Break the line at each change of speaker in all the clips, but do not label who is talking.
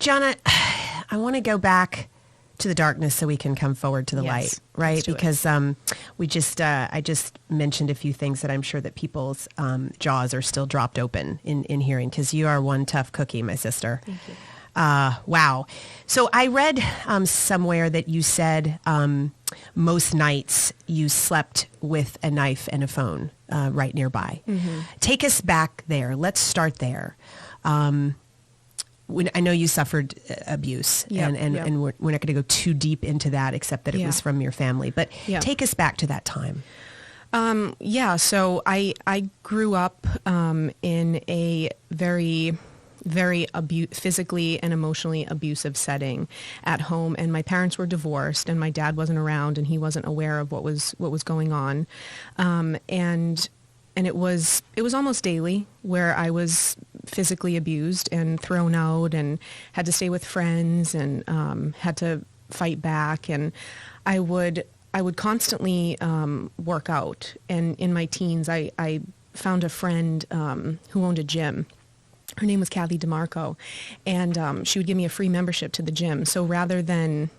Gianna, I want to go back to the darkness so we can come forward to the light, right? Because I just mentioned a few things that I'm sure that people's jaws are still dropped open in hearing, because you are one tough cookie, my sister.
Thank you.
Wow. So I read somewhere that you said most nights you slept with a knife and a phone right nearby. Mm-hmm. Take us back there. Let's start there. I know you suffered abuse, and we're not going to go too deep into that, except that it was from your family. But take us back to that time.
So I grew up in a very, very physically and emotionally abusive setting at home, and my parents were divorced, and my dad wasn't around, and he wasn't aware of what was going on, and it was almost daily where I was physically abused and thrown out and had to stay with friends and had to fight back. And I would constantly work out. And in my teens, I found a friend who owned a gym. Her name was Kathy DeMarco, and she would give me a free membership to the gym. So rather than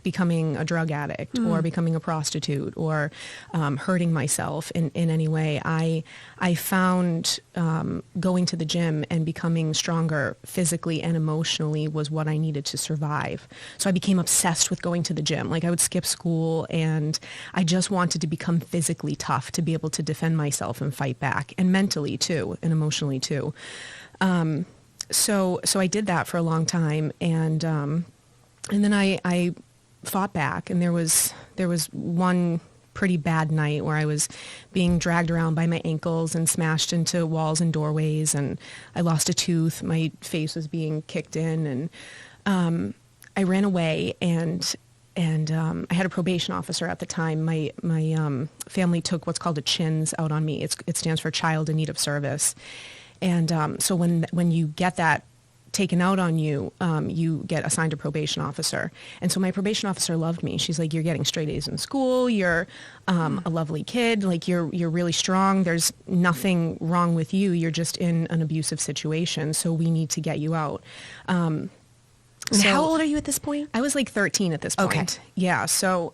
becoming a drug addict or becoming a prostitute or hurting myself in any way, I found going to the gym and becoming stronger physically and emotionally was what I needed to survive. So I became obsessed with going to the gym. Like, I would skip school, and I just wanted to become physically tough to be able to defend myself and fight back, and mentally too, and emotionally too. So I did that for a long time, and then I fought back, and there was one pretty bad night where I was being dragged around by my ankles and smashed into walls and doorways, and I lost a tooth. My face was being kicked in, and I ran away, and I had a probation officer at the time. My family took what's called a CHINS out on me. It stands for Child in Need of Service, and so when you get that taken out on you, you get assigned a probation officer. And so my probation officer loved me. She's like, "You're getting straight A's in school. You're a lovely kid. Like, you're really strong. There's nothing wrong with you. You're just in an abusive situation. So we need to get you out."
And how old are you at this point?
I was like 13 at this point.
Okay.
Yeah. So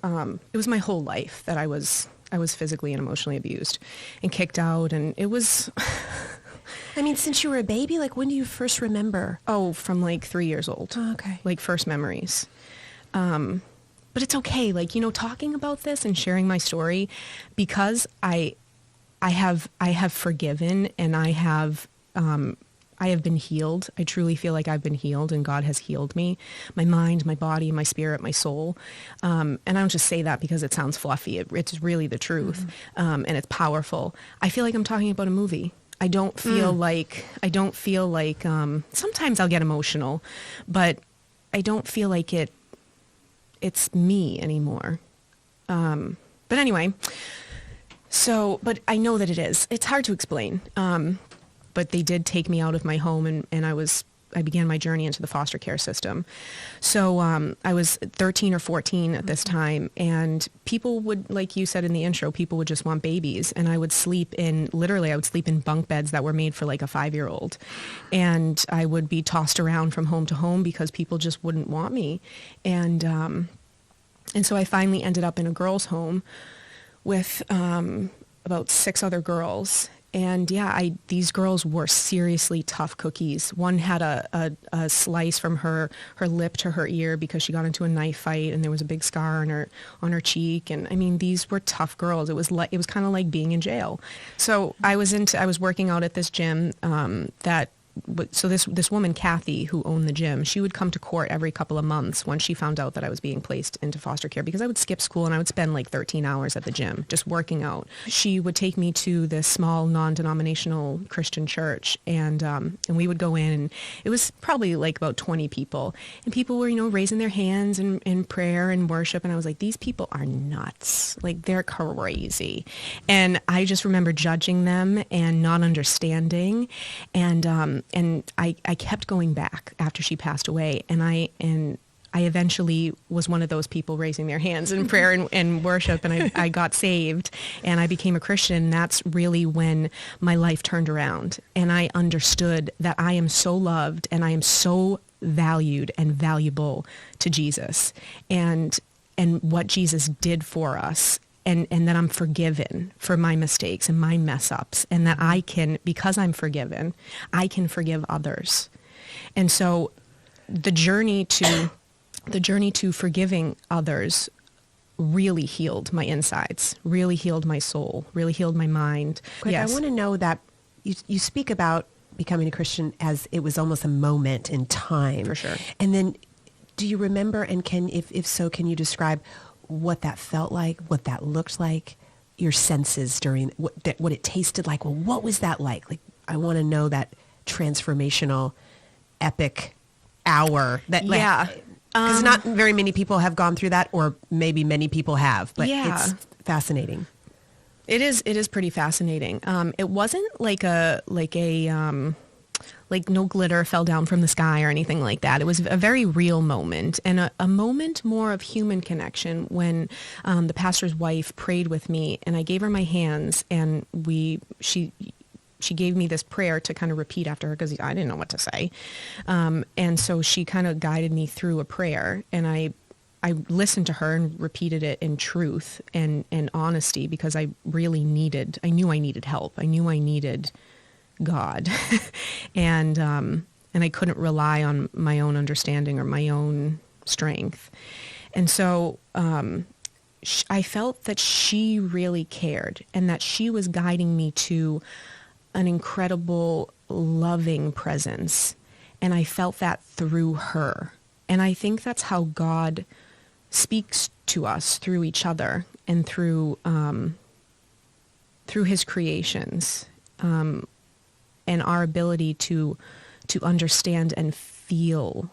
it was my whole life that I was physically and emotionally abused and kicked out. And it was...
I mean, since you were a baby, like, when do you first remember?
Oh, from like 3 years old.
Oh, okay.
Like, first memories. But it's okay, like, talking about this and sharing my story, because I have forgiven, and I have been healed. I truly feel like I've been healed, and God has healed me, my mind, my body, my spirit, my soul. And I don't just say that because it sounds fluffy. It's really the truth, and it's powerful. I feel like I'm talking about a movie. I don't feel like, sometimes I'll get emotional, but I don't feel like it's me anymore. But anyway, but I know that it is. It's hard to explain. But they did take me out of my home, and I began my journey into the foster care system. So I was 13 or 14 at this time, and people would, like you said in the intro, people would just want babies, and I would sleep in bunk beds that were made for like a 5-year-old, and I would be tossed around from home to home because people just wouldn't want me, and so I finally ended up in a girls' home with about 6 other girls. And these girls were seriously tough cookies. One had a slice from her lip to her ear because she got into a knife fight, and there was a big scar on her cheek. And I mean, these were tough girls. It was kind of like being in jail. So I was working out at this gym so this woman, Kathy, who owned the gym, she would come to court every couple of months when she found out that I was being placed into foster care, because I would skip school and I would spend like 13 hours at the gym just working out. She would take me to this small non-denominational Christian church, and we would go in, and it was probably like about 20 people, and people were, raising their hands in prayer and worship, and I was like, these people are nuts. Like, they're crazy. And I just remember judging them and not understanding, and I kept going back after she passed away, and I eventually was one of those people raising their hands in prayer and worship, and I got saved, and I became a Christian. That's really when my life turned around, and I understood that I am so loved, and I am so valued and valuable to Jesus, and what Jesus did for us, and that I'm forgiven for my mistakes and my mess ups, and that I can, because I'm forgiven, I can forgive others. And so the journey to forgiving others really healed my insides, really healed my soul, really healed my mind.
Quick, yes. I want to know that you speak about becoming a Christian as it was almost a moment in time.
For sure.
And then do you remember, and if so, can you describe what that felt like, what that looked like, your senses during, what it tasted like? Well, what was that like? Like, I want to know that transformational, epic hour.
Yeah.
Because not very many people have gone through that, or maybe many people have, but it's fascinating.
It is pretty fascinating. It wasn't like no glitter fell down from the sky or anything like that. It was a very real moment, and a moment more of human connection when the pastor's wife prayed with me, and I gave her my hands, and she gave me this prayer to kind of repeat after her because I didn't know what to say. And so she kind of guided me through a prayer, and I listened to her and repeated it in truth and honesty, because I knew I needed help. I knew I needed God. and I couldn't rely on my own understanding or my own strength. And so I felt that she really cared, and that she was guiding me to an incredible, loving presence. And I felt that through her. And I think that's how God speaks to us, through each other and through his creations, and our ability to understand and feel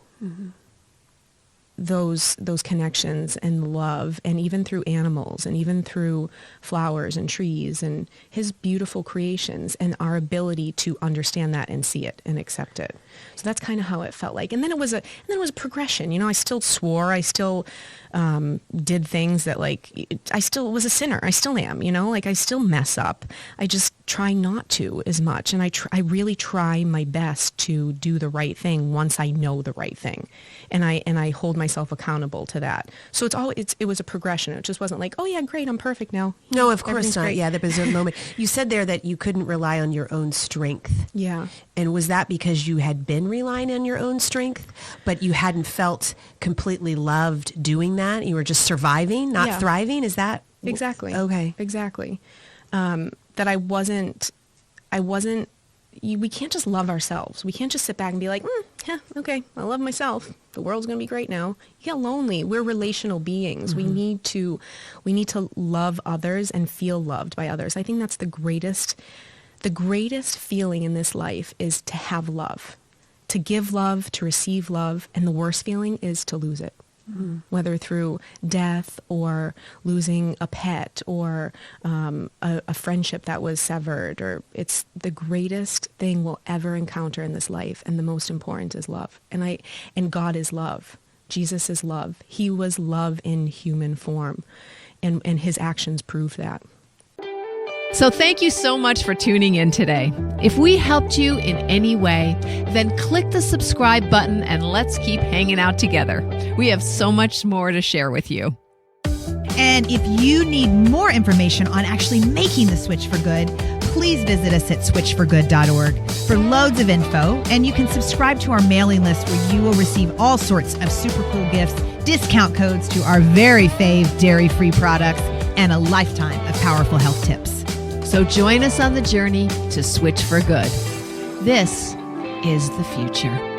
those connections and love, and even through animals, and even through flowers and trees and his beautiful creations, and our ability to understand that and see it and accept it. So that's kind of how it felt like. And then it was a progression. You know, I still swore. I still did things that, like, I still was a sinner. I still am, you know, like, I still mess up. I just try not to as much. And I really try my best to do the right thing once I know the right thing. And I hold myself accountable to that. So it was a progression. It just wasn't like, oh yeah, great, I'm perfect now.
No, of course not. Great. Yeah, there was a moment. You said there that you couldn't rely on your own strength.
Yeah.
And was that because you had been relying on your own strength, but you hadn't felt completely loved doing that? You were just surviving, not thriving? Is that?
Exactly.
Okay.
Exactly. That I wasn't, we can't just love ourselves. We can't just sit back and be like, yeah, okay, I love myself. The world's going to be great now. You get lonely. We're relational beings. We need to love others and feel loved by others. I think that's the greatest feeling in this life, is to have love, to give love, to receive love. And the worst feeling is to lose it. Whether through death or losing a pet or a friendship that was severed, or it's the greatest thing we'll ever encounter in this life, and the most important is love. And God is love. Jesus is love. He was love in human form, and his actions prove that.
So thank you so much for tuning in today. If we helped you in any way, then click the subscribe button and let's keep hanging out together. We have so much more to share with you.
And if you need more information on actually making the switch for good, please visit us at switchforgood.org for loads of info. And you can subscribe to our mailing list, where you will receive all sorts of super cool gifts, discount codes to our very fave dairy-free products, and a lifetime of powerful health tips.
So join us on the journey to switch for good. This is the future.